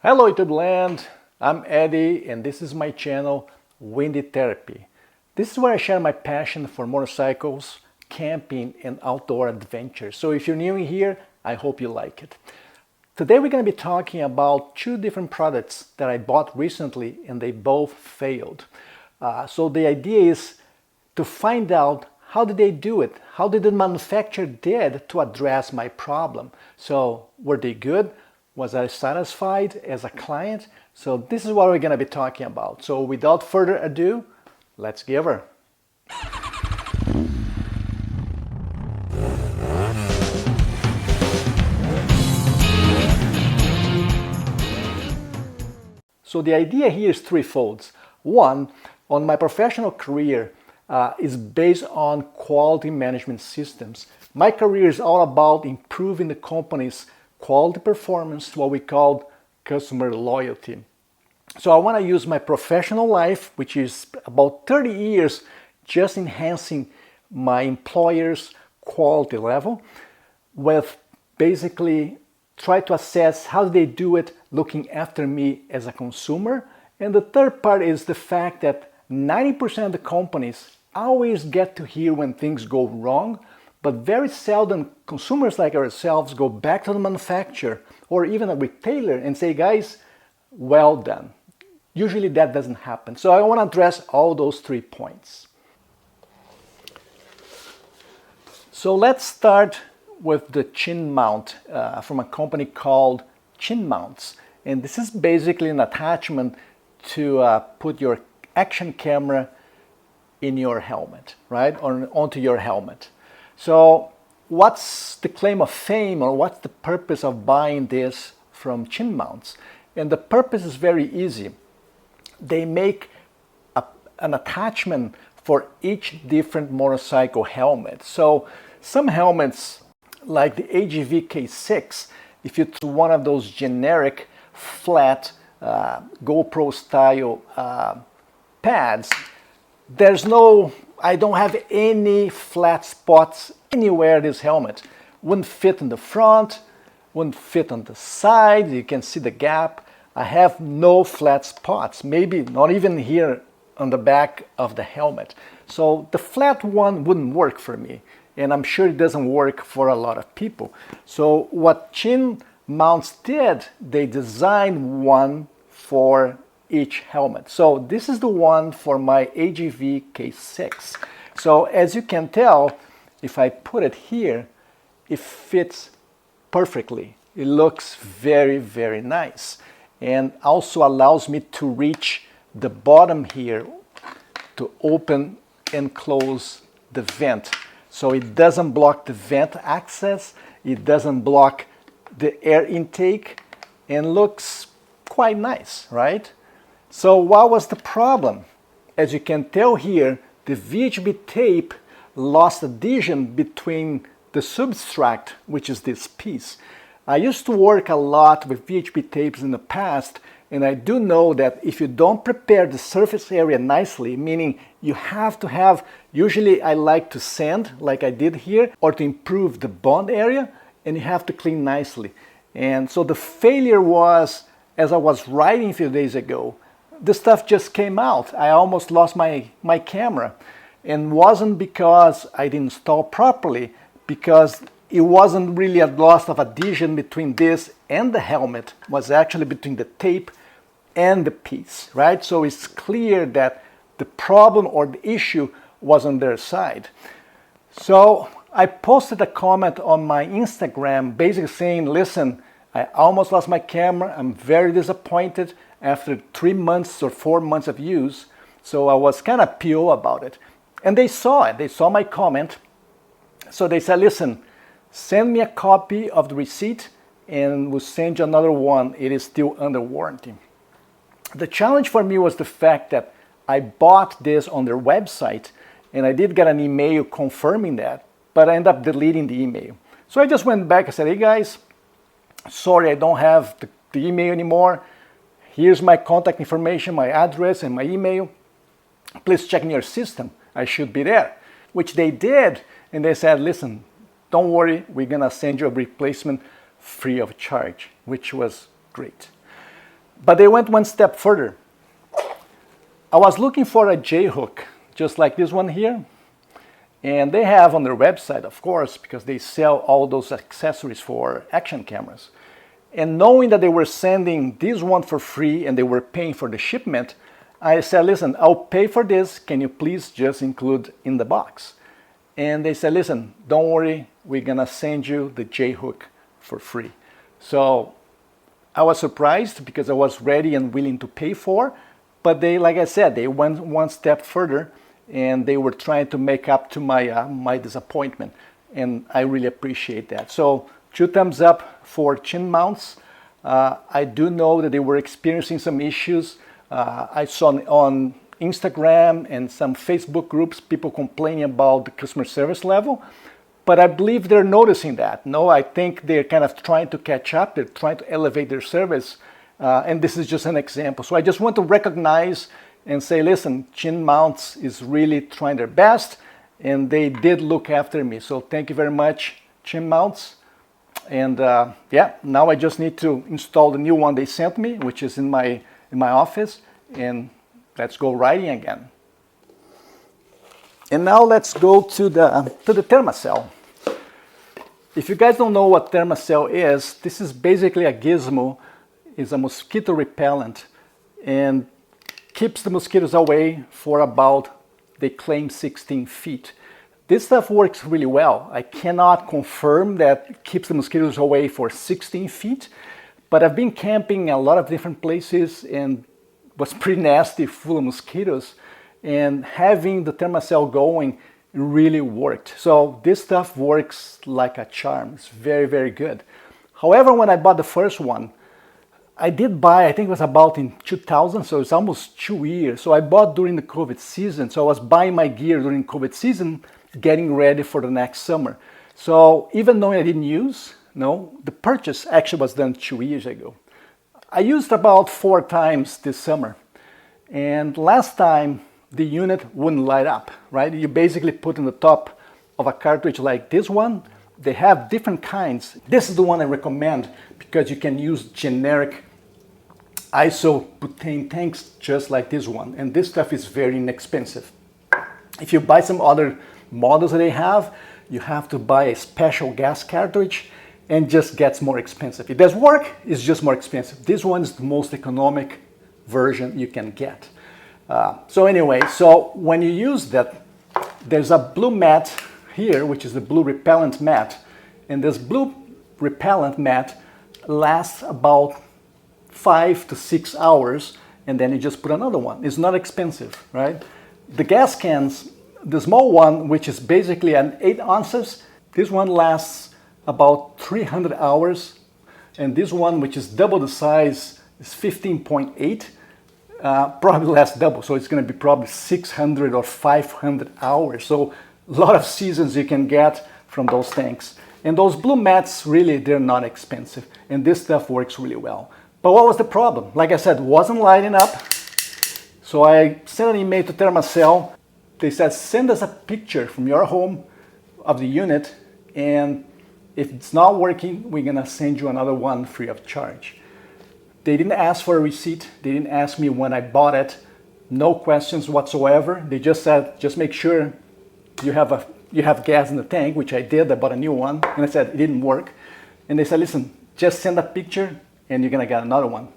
Hello YouTube land, I'm Eddie and this is my channel Windy Therapy. This is where I share my passion for motorcycles, camping and outdoor adventures. So if you're new here, I hope you like it. Today we're going to be talking about two different products that I bought recently and they both failed. So the idea is to find out how did they do it? How did the manufacturer did to address my problem? So were they good? Was I satisfied as a client? So this is what we're going to be talking about. So without further ado, let's give her. So the idea here is threefold. One, on my professional career is based on quality management systems. My career is all about improving the company's quality performance, what we call customer loyalty. So I want to use my professional life, which is about 30 years, just enhancing my employer's quality level with basically try to assess how they do it looking after me as a consumer. And the third part is the fact that 90% of the companies always get to hear when things go wrong, but very seldom consumers like ourselves go back to the manufacturer or even a retailer and say, guys, well done. Usually that doesn't happen. So I want to address all those 3 points. So let's start with the chin mount from a company called ChinMounts. And this is basically an attachment to put your action camera in your helmet, right? Or onto your helmet. So what's the claim of fame or what's the purpose of buying this from ChinMounts? And the purpose is very easy. They make an attachment for each different motorcycle helmet. So some helmets like the AGV K6, if you do one of those generic flat GoPro style pads, I don't have any flat spots anywhere in this helmet. Wouldn't fit in the front, wouldn't fit on the side, you can see the gap. I have no flat spots, maybe not even here on the back of the helmet. So the flat one wouldn't work for me, and I'm sure it doesn't work for a lot of people. So what ChinMounts did, they designed one for each helmet. So this is the one for my AGV K6. So as you can tell, if I put it here, it fits perfectly. It looks very, very nice. And also allows me to reach the bottom here to open and close the vent. So it doesn't block the vent access, it doesn't block the air intake, and looks quite nice, right? So what was the problem? As you can tell here, the VHB tape lost adhesion between the substrate, which is this piece. I used to work a lot with VHB tapes in the past, and I do know that if you don't prepare the surface area nicely, meaning you have to have, usually I like to sand like I did here, or to improve the bond area, and you have to clean nicely. And so the failure was, as I was writing a few days ago, the stuff just came out. I almost lost my camera. And wasn't because I didn't install properly, because it wasn't really a loss of adhesion between this and the helmet, it was actually between the tape and the piece, right? So it's clear that the problem or the issue was on their side. So I posted a comment on my Instagram basically saying, listen, I almost lost my camera, I'm very disappointed after 3 months or 4 months of use. So I was kind of PO about it. And they saw it, they saw my comment. So they said, listen, send me a copy of the receipt and we'll send you another one. It is still under warranty. The challenge for me was the fact that I bought this on their website and I did get an email confirming that, but I ended up deleting the email. So I just went back and said, hey guys, sorry, I don't have the email anymore. Here's my contact information, my address and my email. Please check in your system. I should be there, which they did. And they said, listen, don't worry, we're gonna send you a replacement free of charge, which was great. But they went one step further. I was looking for a J-hook, just like this one here. And they have on their website, of course, because they sell all those accessories for action cameras. And knowing that they were sending this one for free and they were paying for the shipment, I said, listen, I'll pay for this. Can you please just include in the box? And they said, listen, don't worry. We're going to send you the J-hook for free. So I was surprised because I was ready and willing to pay for. But they, like I said, they went one step further. And they were trying to make up to my disappointment, and I really appreciate that. So 2 thumbs up for ChinMounts. I do know that they were experiencing some issues. I saw on Instagram and some Facebook groups people complaining about the customer service level, but I believe they're noticing that. No, I think they're kind of trying to catch up. They're trying to elevate their service, and this is just an example. So I just want to recognize and say, listen, ChinMounts is really trying their best, and they did look after me. So thank you very much, ChinMounts. And yeah, now I just need to install the new one they sent me, which is in my office, and let's go riding again. And now let's go to the Thermacell. If you guys don't know what Thermacell is, this is basically a gizmo. It's a mosquito repellent, and keeps the mosquitoes away for about, they claim, 16 feet. This stuff works really well. I cannot confirm that it keeps the mosquitoes away for 16 feet, but I've been camping in a lot of different places and was pretty nasty, full of mosquitoes, and having the Thermacell going really worked. So this stuff works like a charm. It's very, very good. However, when I bought the first one, I did buy, I think it was about in 2000, so it's almost 2 years. So I bought during the COVID season. So I was buying my gear during COVID season, getting ready for the next summer. So even though I didn't use, no, the purchase actually was done 2 years ago. I used about 4 times this summer. And last time the unit wouldn't light up, right? You basically put in the top of a cartridge like this one. They have different kinds. This is the one I recommend because you can use generic ISO butane tanks just like this one, and this stuff is very inexpensive. If you buy some other models that they have, you have to buy a special gas cartridge and just gets more expensive. It does work, it's just more expensive. This one is the most economic version you can get. So anyway, so when you use that, there's a blue mat here, which is the blue repellent mat, and this blue repellent mat lasts about 5 to 6 hours, and then you just put another one. It's not expensive, right? The gas cans, the small one, which is basically an 8 ounces, this one lasts about 300 hours, and this one, which is double the size, is 15.8, probably lasts double, so it's going to be probably 600 or 500 hours. So a lot of seasons you can get from those tanks. And those blue mats, really, they're not expensive, and this stuff works really well. But what was the problem? Like I said, it wasn't lighting up. So I sent an email to Thermacell. They said, send us a picture from your home of the unit, and if it's not working, we're gonna send you another one free of charge. They didn't ask for a receipt. They didn't ask me when I bought it. No questions whatsoever. They just said, just make sure you have gas in the tank, which I did. I bought a new one, and I said it didn't work. And they said, listen, just send a picture and you're gonna get another one.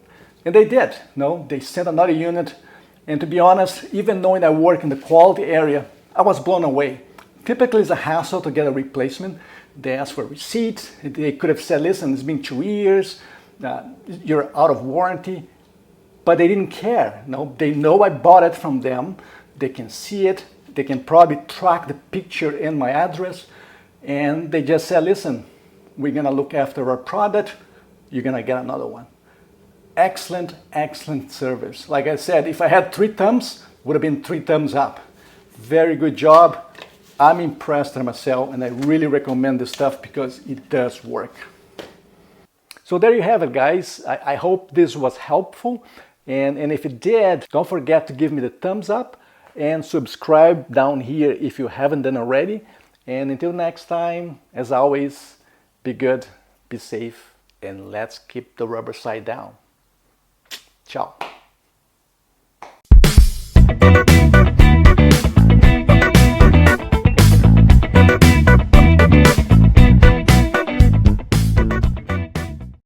And they did. No, they sent another unit. And to be honest, even knowing I work in the quality area, I was blown away. Typically it's a hassle to get a replacement. They ask for a receipt. They could have said, listen, it's been 2 years, you're out of warranty. But they didn't care. No, they know I bought it from them. They can see it. They can probably track the picture and my address. And they just said, listen, we're gonna look after our product. You're gonna get another one. Excellent, excellent service. Like I said, if I had 3 thumbs, would have been 3 thumbs up. Very good job. I'm impressed, Thermacell, and I really recommend this stuff because it does work. So there you have it, guys. I hope this was helpful. And if it did, don't forget to give me the thumbs up and subscribe down here if you haven't done already. And until next time, as always, be good, be safe, and let's keep the rubber side down. Ciao.